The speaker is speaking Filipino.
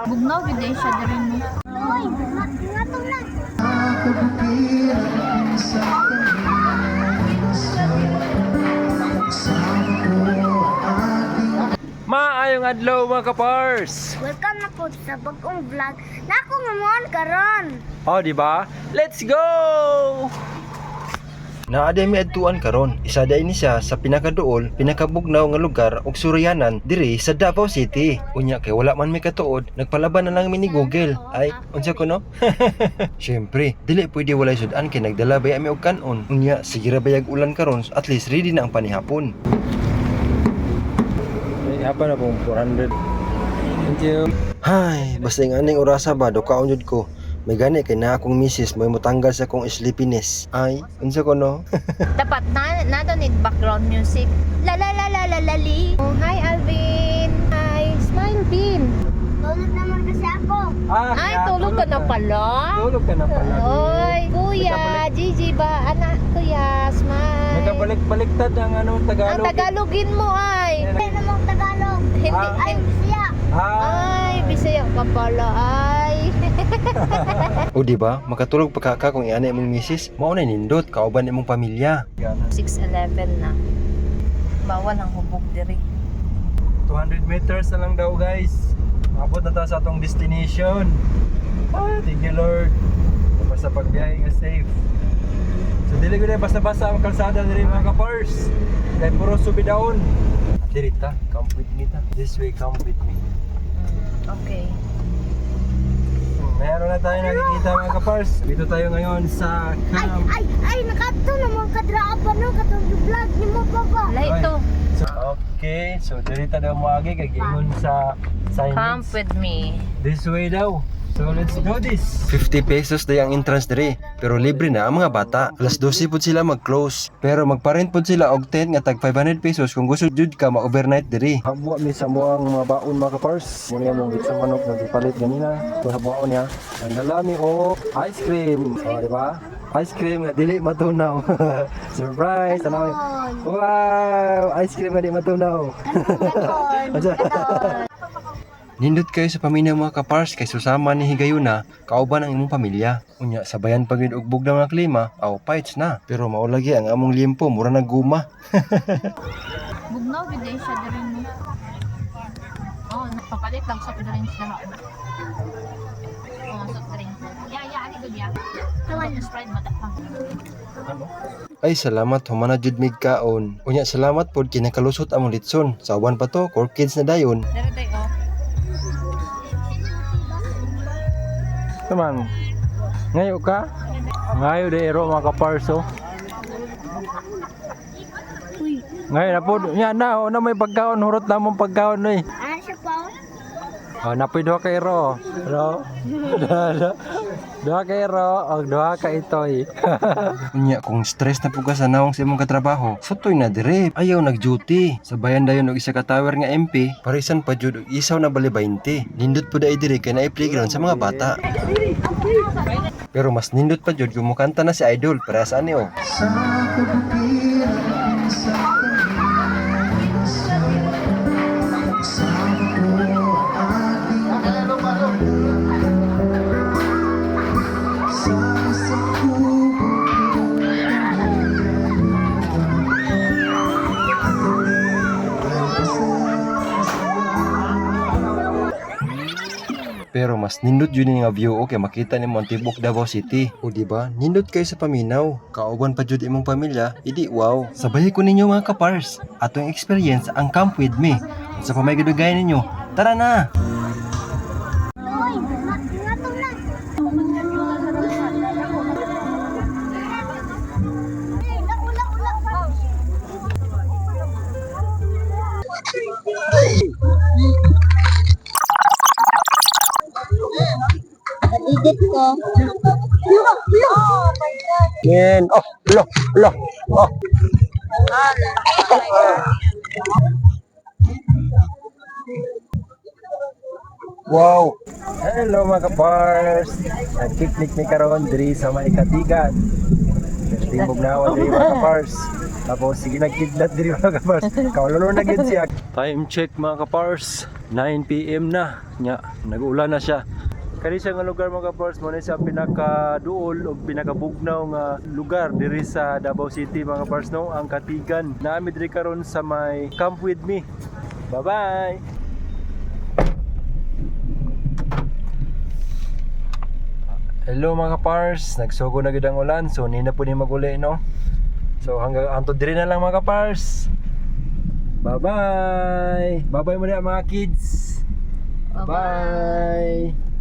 Bugnaw gid ay siya diri mo. Uy, ngatong lang. Maayong adlaw mga kapars. Welcome na po sa bagong vlog. Nako nga mo karon. Oh, di ba? Let's go! Naada mi adtuan karon. Isa day ni siya sa pinakaduol, pinakabugnaw nga lugar ug suryanan diri sa Davao City. Unya kay wala man mi katuod, nagpalaban na lang mi ni Google. Ay, unsa ko no? Syempre, dili pwede walay sudan kay nagdala bay mi og kanon. Unya sige ra bayag ulan karon, at least ready na ang panihapon. Ay, hapa na pong 400. Thank you. Hay, basta yung aning orasa ba, dokaon jud ko. May gani kay na akong misis may mutanggal sa akong sleepiness. Ay, unsa ko no? Dapat na need background music. La la la la la la li. Oh, hi Alvin. Hi, Smile Bean. Tulog naman kasi ako. Ay, tulog ka na pala. Tulog ka na pala. Oy, kuya, Gigi ba? Anak, kuya, Smile. Nagkabalik-baliktad ang Ang Tagalog. Tagalogin mo ay. Hindi namang Tagalog. Hindi. Ay, siya. Ay, Bisaya ka pala ay. O di ba? Makatulog pa ka kung iana imong misis, mao na nindot kauban imong pamilya. 6:11 na. Bawal ang hubog diri. 200 meters na lang daw guys. Abot na tayo sa atong destination. Thank you Lord. Basta pagbiyahe nga safe. So dili ko na basta-basta ang kalsada diri mga kapars. Kaya puro subidaon. Diri ta, come with me ta. This way, come with me. Okay. Meron na tayo nakikita mga kapars. Dito tayo ngayon sa camp. Ay, nakato naman kadraa pa no katong vlog ni mo papa. Wala ito. So, okay, so diri ta daw moagi kay gingon sa Come signage. with me. This way daw. So let's do this. 50 pesos day ang entrance diri, pero libre na ang mga bata. Alas 12 pud sila mag-close. Pero magparent pud sila og tent nga tag 500 pesos kung gusto jud ka ma-overnight diri. Habuwa mi sa muang mga baon mga kapars. Muna mong gitsong manok na gipalit ganina. So habuwa niya. Ang dalami o ice cream. O, di ba? Ice cream nga dili matunaw. Surprise! Ano? Wow! Ice cream nga di matunaw. Nindot kayo sa paminaw mga kapars kay susama ni higayuna kauban ang imong pamilya. Unya sabayan pagid og bugnaw nga klima, aw fights na. Pero mao lagi ang among limpo mura na guma. Bugnaw gid ay siya diri mo. Oh, napapalit lang sa drinks na ako. Oh, sa drink. Ya, ani gud ya. Kawan Sprite matapang. Ay salamat humana jud mig kaon. Unya salamat pod kinakalusot among litson. Sa uban pa to, core kids na dayon. Dere day oh. Teman. Ngayo ka? Ngayo de ero mga kaparso. Ngayon na po, yan na may pagkaon, hurot na mong pagkaon no eh. Ano siya pa? Oh, napoy duha ka ero. Ero. Duha ka ero, og duha ka itoy. Unya kung stress na pud ka sa nawong sa imong katrabaho, sutoy na dire. Ayaw nag-duty. Sabayan dayon og isa ka tower nga MP, parisan pa jud og isaw na bali 20. Nindot pud ay dire kay naay playground sa mga bata. Pero mas nindot pa jud kung mukanta na si Idol para sa ani oh. Pero mas nindot yun nga view okay makita ni mo ang tibok Davao City. O di ba? Nindot kayo sa paminaw. Kauban pa jud imong pamilya. Idi wow. Sabay ko ninyo mga kapars. Atong experience ang camp with me. Sa pamay gadugay ninyo. Tara na. Uy, ngatong lang. Hey, naula pa. Edit ko. Oh my God. Yan. Oh, lo. Oh. Wow. Hello mga kapars. Nag-picnic ni karon diri sa may Katigan. Timbog nawan diri mga kapars. Tapos sige nagkidlat diri mga kapars. Kaulolo na gid siya. Time check mga kapars. 9 PM na nya, nag-ulan na siya. Kani siya nga lugar mga kapars, mo na siya pinakaduol o pinakabugnaw nga lugar diri sa Davao City mga kapars, no, ang Katigan. Naami diri karon sa may Camp With Me. Bye-bye. Hello mga kapars, nagsugo na gid ang ulan, so ni na po ni maguli, no. So hanggang anto diri na lang mga kapars. Bye-bye. Bye-bye muna mga kids. Bye-bye. Bye.